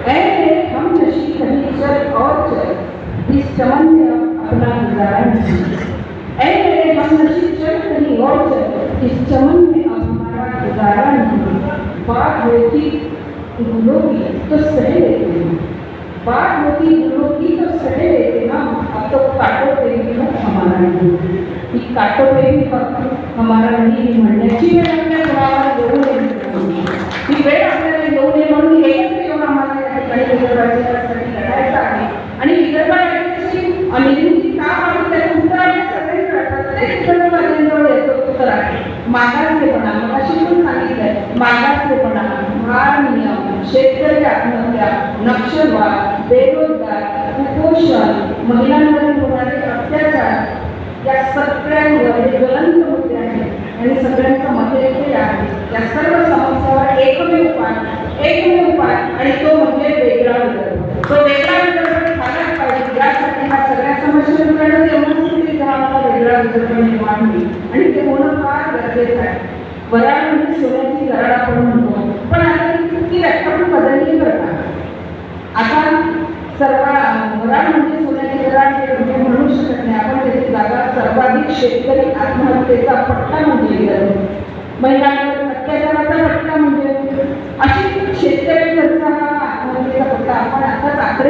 ऐ मेरे हम नशी कहीं चल और चल, इस चमन में अब अपना गुजारा नहीं। ऐ मेरे हम नशी चल कहीं और चल, इस चमन में अब हमारा गुजारा नहीं। बात होती गुलों की तो सह लेते हैं, बात होती गुलों की तो सह लेते हम, अब तो कांटों पे भी हक हमारा नहीं। ही कांटों पे भी हक हमारा नाही म्हणण्याची वेळ आपल्या कुणाला येऊ नये, ही वेळ आपल्याला येऊ नये म्हणून एकत्र येऊन आम्हाला या ठिकाणी विदर्भासाठी लढायचं आहे. आणि विदर्भाची अनिर्णिती का आहे त्याचं उत्तर आपल्या सगळेच कळतात. एक विदर्भाजवळ याचं उत्तर आहे मागासलेपणा. मगाशी पण सांगितलंय, मागासलेपणा, भारनियम, शेतकरी आत्महत्या, नक्षलवाद, बेरोजगार, कुपोषण, महिलांवरील होणारे अत्याचार, या सगळ्यांवर हे ज्वलंत मुद्दे आहेत आणि सगळ्यांचं मत एक आहे. या सर्व समस्यावर एकमेव उपाय आणि तो म्हणजे वेगळा विदर्भ. तो वेगळा विदर्भ झालाच पाहिजे. यासाठी ह्या सगळ्या समस्यांकडे तेवढंच आम्हाला वेगळा विदर्भ निर्माण होईल आणि ते होणं फार गरजेचं आहे. वराड म्हणजे सोन्याची गराड आपण म्हणतो, पण आता ती व्याख्या पण बदलली करतात. आता वराड म्हणजे सोन्याची गराड हे म्हणू शकत नाही आपण. त्याची जागा सर्वाधिक शेतकरी आत्महत्येचा पट्टा म्हणजे महिलांवर अत्याचाराचा पट्टा म्हणजे अशी शेतकरी आत्महत्येचा पट्टा आपण आता आकडे